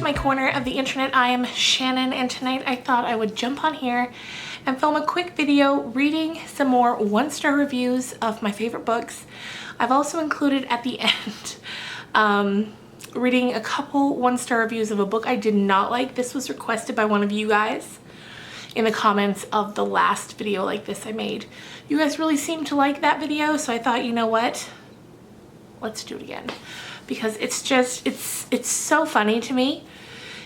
to my corner of the internet. I am Shannon, and tonight I thought I would jump on here and film a quick video reading some more one-star reviews of my favorite books. I've also included at the end reading a couple one-star reviews of a book I did not like. This was requested by one of you guys in the comments of the last video like this I made. You guys really seemed to like that video, so I thought, you know what? Let's do it again. Because it's just, it's so funny to me.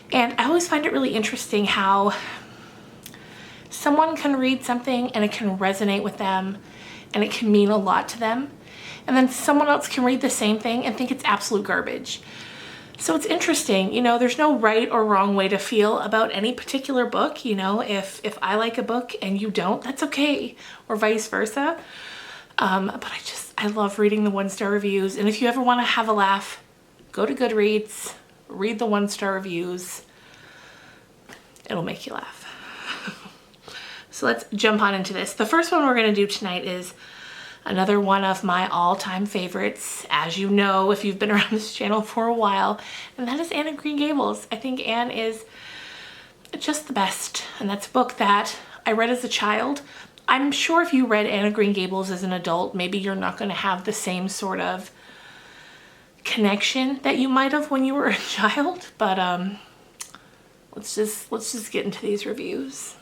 And I always find it really interesting how someone can read something and it can resonate with them and it can mean a lot to them. And then someone else can read the same thing and think it's absolute garbage. So it's interesting, you know, there's no right or wrong way to feel about any particular book. You know, if I like a book and you don't, that's okay, or vice versa. But I love reading the one-star reviews. And if you ever want to have a laugh, go to Goodreads, read the one-star reviews. It'll make you laugh. So let's jump on into this. The first one we're going to do tonight is another one of my all-time favorites, as you know if you've been around this channel for a while, and that is Anne of Green Gables. I think Anne is just the best, and that's a book that I read as a child. I'm sure if you read Anne of Green Gables as an adult, maybe you're not going to have the same sort of connection that you might have when you were a child, but let's just get into these reviews.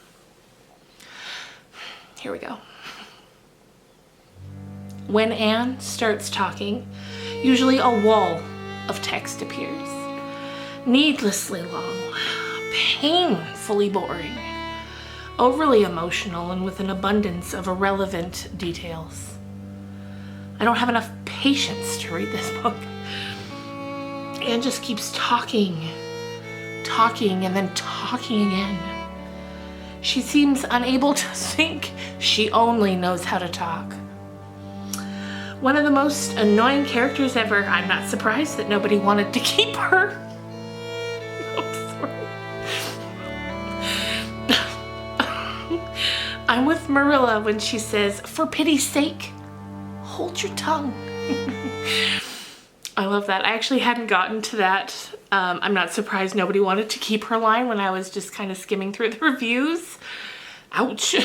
Here we go. When Anne starts talking, usually a wall of text appears. Needlessly long, painfully boring, overly emotional, and with an abundance of irrelevant details. I don't have enough patience to read this book. Anne just keeps talking, and then talking again. She seems unable to think. She only knows how to talk. One of the most annoying characters ever. I'm not surprised that nobody wanted to keep her. I'm with Marilla when she says, "For pity's sake, hold your tongue." I love that. I actually hadn't gotten to that. I'm not surprised nobody wanted to keep her line when I was just kind of skimming through the reviews. Ouch.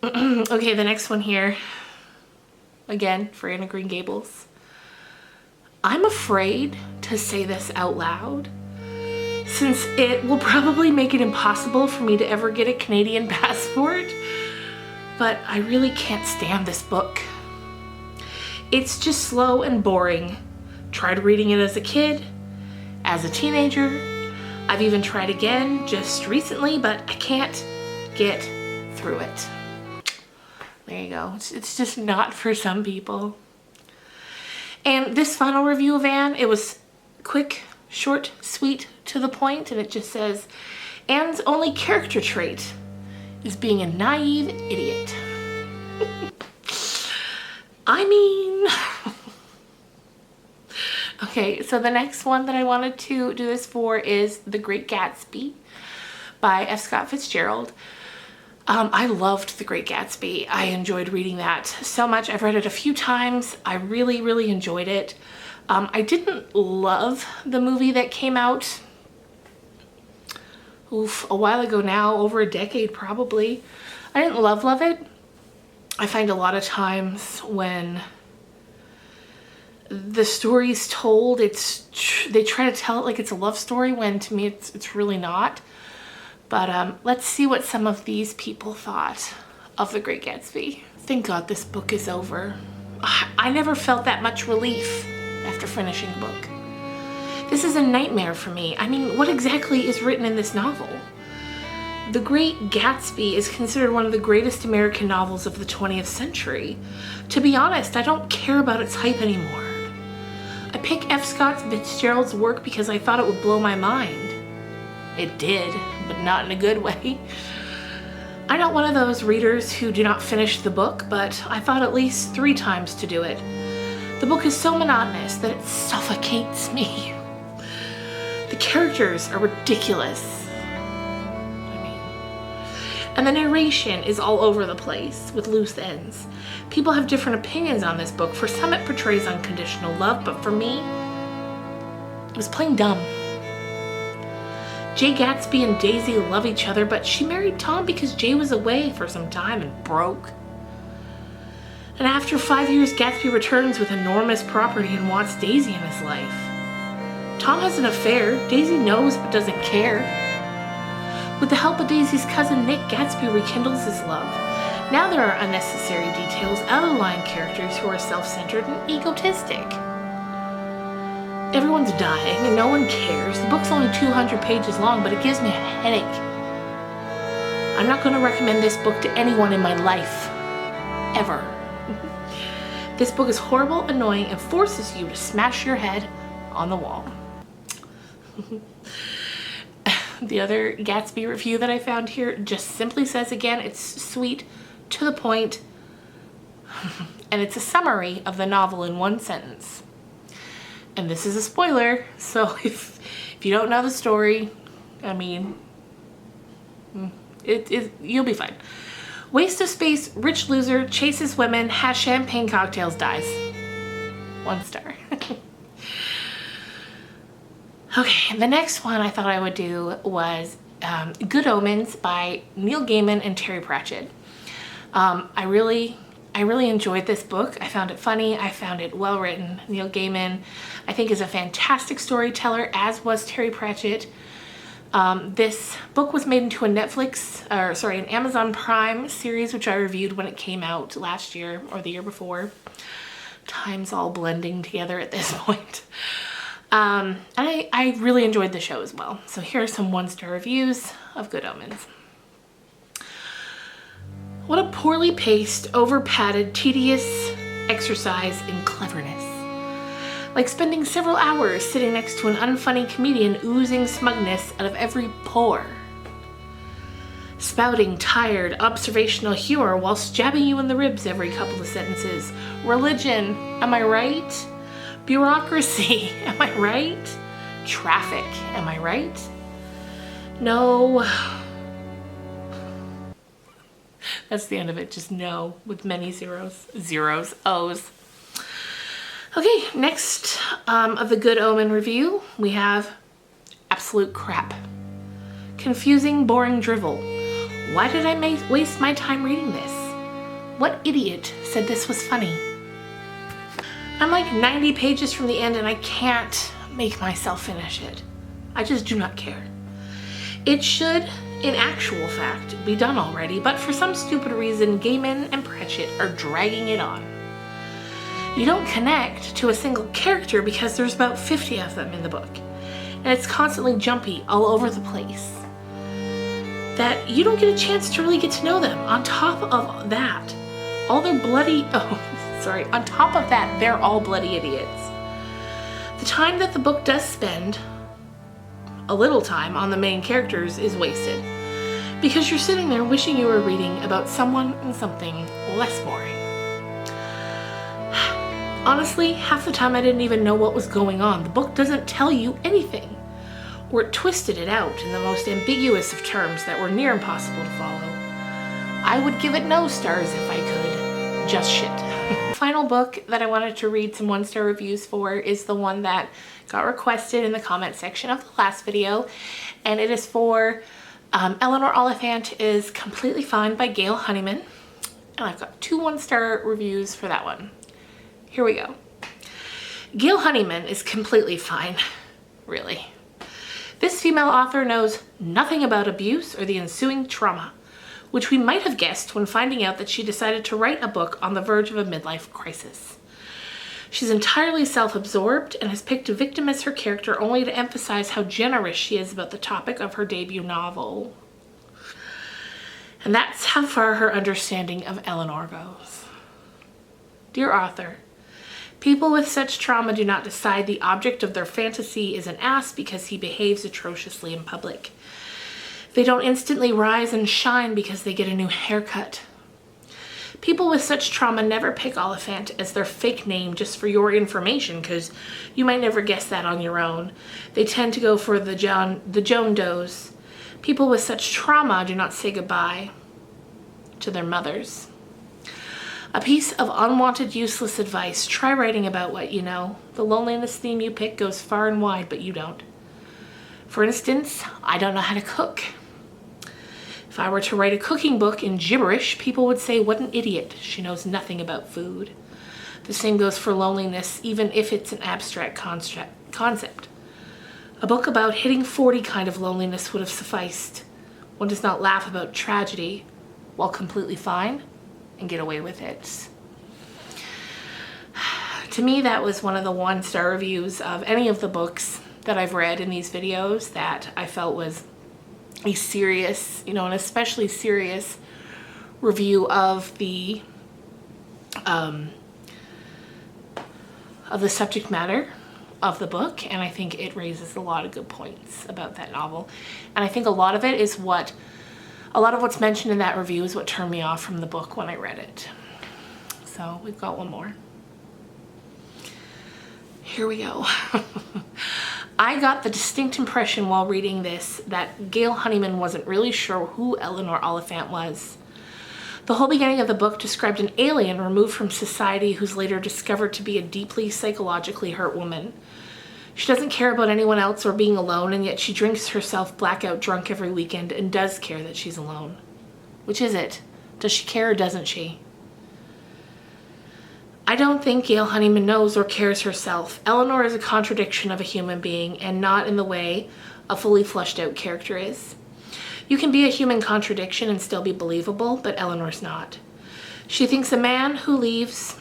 Okay, the next one here. Again, for Anne of Green Gables. I'm afraid to say this out loud, since it will probably make it impossible for me to ever get a Canadian passport, but I really can't stand this book. It's just slow and boring. Tried reading it as a kid, as a teenager. I've even tried again just recently, but I can't get through it. There you go. It's just not for some people. And this final review of Anne, it was quick, short, sweet, to the point, and it just says, Anne's only character trait is being a naive idiot. I mean... Okay, so the next one that I wanted to do this for is The Great Gatsby by F. Scott Fitzgerald. I loved The Great Gatsby. I enjoyed reading that so much. I've read it a few times. I really, really enjoyed it. I didn't love the movie that came out a while ago now, over a decade probably. I didn't love it. I find a lot of times when the story's told, they try to tell it like it's a love story, when to me it's really not. But let's see what some of these people thought of The Great Gatsby. Thank God this book is over. I never felt that much relief after finishing the book. This is a nightmare for me. I mean, what exactly is written in this novel? The Great Gatsby is considered one of the greatest American novels of the 20th century. To be honest, I don't care about its hype anymore. I pick F. Scott Fitzgerald's work because I thought it would blow my mind. It did, but not in a good way. I'm not one of those readers who do not finish the book, but I thought at least 3 times to do it. The book is so monotonous that it suffocates me. The characters are ridiculous. And the narration is all over the place with loose ends. People have different opinions on this book. For some it portrays unconditional love, but for me, it was plain dumb. Jay Gatsby and Daisy love each other, but she married Tom because Jay was away for some time and broke. And after 5 years, Gatsby returns with enormous property and wants Daisy in his life. Tom has an affair. Daisy knows but doesn't care. With the help of Daisy's cousin Nick, Gatsby rekindles his love. Now there are unnecessary details, out-of-line characters who are self-centered and egotistic. Everyone's dying and no one cares. The book's only 200 pages long, but it gives me a headache. I'm not going to recommend this book to anyone in my life. Ever. This book is horrible, annoying, and forces you to smash your head on the wall. The other Gatsby review that I found here just simply says, again, it's sweet, to the point, and it's a summary of the novel in one sentence. And this is a spoiler, so if you don't know the story, I mean, you'll be fine. Waste of space, rich loser, chases women, has champagne cocktails, dies. 1 star. Okay, the next one I thought I would do was Good Omens by Neil Gaiman and Terry Pratchett. I really enjoyed this book. I found it funny. I found it well written. Neil Gaiman, I think, is a fantastic storyteller, as was Terry Pratchett. This book was made into an Amazon Prime series, which I reviewed when it came out last year or the year before. Time's all blending together at this point. And I really enjoyed the show as well. So here are some 1-star reviews of Good Omens. What a poorly paced, over-padded, tedious exercise in cleverness. Like spending several hours sitting next to an unfunny comedian oozing smugness out of every pore. Spouting tired, observational humor while jabbing you in the ribs every couple of sentences. Religion, am I right? Bureaucracy, am I right? Traffic, am I right? No. That's the end of it, just no, with many zeros, O's. Okay, next of the Good Omen review, we have absolute crap. Confusing, boring drivel. Why did I waste my time reading this? What idiot said this was funny? I'm like 90 pages from the end and I can't make myself finish it. I just do not care. It should, in actual fact, be done already, but for some stupid reason, Gaiman and Pratchett are dragging it on. You don't connect to a single character because there's about 50 of them in the book, and it's constantly jumpy all over the place, that you don't get a chance to really get to know them. On top of that, on top of that, they're all bloody idiots. The time that the book does spend, a little time, on the main characters is wasted, because you're sitting there wishing you were reading about someone and something less boring. Honestly, half the time I didn't even know what was going on. The book doesn't tell you anything, or it twisted it out in the most ambiguous of terms that were near impossible to follow. I would give it no stars if I could. Just shit. The final book that I wanted to read some 1-star reviews for is the one that got requested in the comment section of the last video, and it is for Eleanor Oliphant is Completely Fine by Gail Honeyman, and I've got 2 1-star reviews for that one. Here we go. Gail Honeyman is completely fine, really. This female author knows nothing about abuse or the ensuing trauma, which we might have guessed when finding out that she decided to write a book on the verge of a midlife crisis. She's entirely self-absorbed and has picked a victim as her character only to emphasize how generous she is about the topic of her debut novel. And that's how far her understanding of Eleanor goes. Dear author, people with such trauma do not decide the object of their fantasy is an ass because he behaves atrociously in public. They don't instantly rise and shine because they get a new haircut. People with such trauma never pick Oliphant as their fake name just for your information, because you might never guess that on your own. They tend to go for the Joan Does. People with such trauma do not say goodbye to their mothers. A piece of unwanted, useless advice. Try writing about what you know. The loneliness theme you pick goes far and wide, but you don't. For instance, I don't know how to cook. If I were to write a cooking book in gibberish, people would say, what an idiot. She knows nothing about food. The same goes for loneliness, even if it's an abstract concept. A book about hitting 40 kind of loneliness would have sufficed. One does not laugh about tragedy while completely fine and get away with it. To me, that was one of the 1-star reviews of any of the books that I've read in these videos that I felt was a serious, an especially serious review of the subject matter of the book, and I think it raises a lot of good points about that novel. And I think a lot of what's mentioned in that review is what turned me off from the book when I read it. So we've got one more. Here we go. I got the distinct impression while reading this that Gail Honeyman wasn't really sure who Eleanor Oliphant was. The whole beginning of the book described an alien removed from society who's later discovered to be a deeply psychologically hurt woman. She doesn't care about anyone else or being alone, and yet she drinks herself blackout drunk every weekend and does care that she's alone. Which is it? Does she care or doesn't she? I don't think Gail Honeyman knows or cares herself. Eleanor is a contradiction of a human being, and not in the way a fully fleshed out character is. You can be a human contradiction and still be believable, but Eleanor's not. She thinks a man who leaves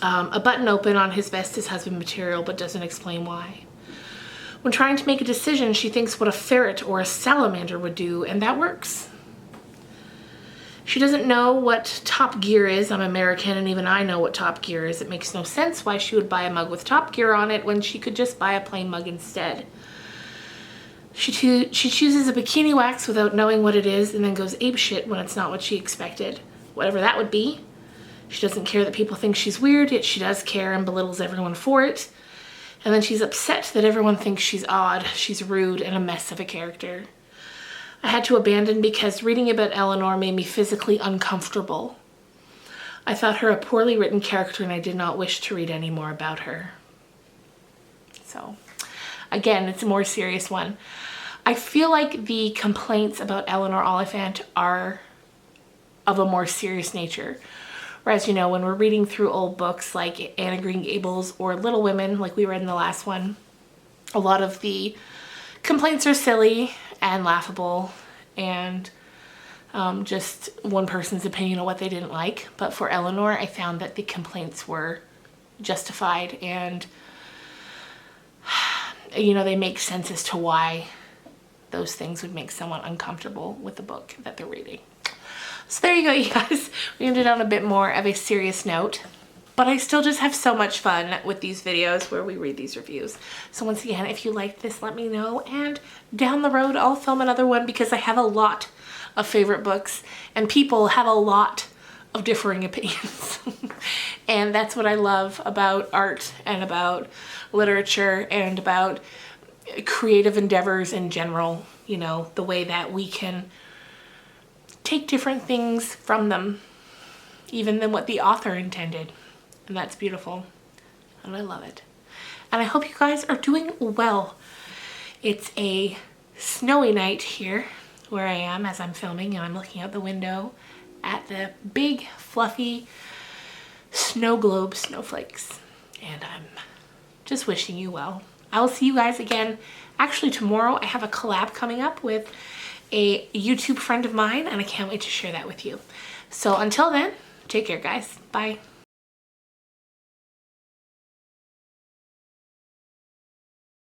a button open on his vest is husband material, but doesn't explain why. When trying to make a decision, she thinks what a ferret or a salamander would do, and that works. She doesn't know what Top Gear is. I'm American, and even I know what Top Gear is. It makes no sense why she would buy a mug with Top Gear on it when she could just buy a plain mug instead. She chooses a bikini wax without knowing what it is, and then goes apeshit when it's not what she expected. Whatever that would be. She doesn't care that people think she's weird, yet she does care and belittles everyone for it. And then she's upset that everyone thinks she's odd, she's rude, and a mess of a character. I had to abandon because reading about Eleanor made me physically uncomfortable. I thought her a poorly written character, and I did not wish to read any more about her. So, again, it's a more serious one. I feel like the complaints about Eleanor Oliphant are of a more serious nature. Whereas, when we're reading through old books like Anne of Green Gables or Little Women, like we read in the last one, a lot of the complaints are silly and laughable and just one person's opinion of what they didn't like. But for Eleanor, I found that the complaints were justified and, they make sense as to why those things would make someone uncomfortable with the book that they're reading. So there you go, you guys. We ended on a bit more of a serious note, but I still just have so much fun with these videos where we read these reviews. So once again, if you liked this, let me know, and down the road I'll film another one because I have a lot of favorite books and people have a lot of differing opinions. And that's what I love about art and about literature and about creative endeavors in general, the way that we can take different things from them, even than what the author intended. And that's beautiful. And I love it. And I hope you guys are doing well. It's a snowy night here where I am as I'm filming, and I'm looking out the window at the big fluffy snow globe snowflakes. And I'm just wishing you well. I will see you guys again. Actually, tomorrow I have a collab coming up with a YouTube friend of mine, and I can't wait to share that with you. So until then, take care, guys. Bye.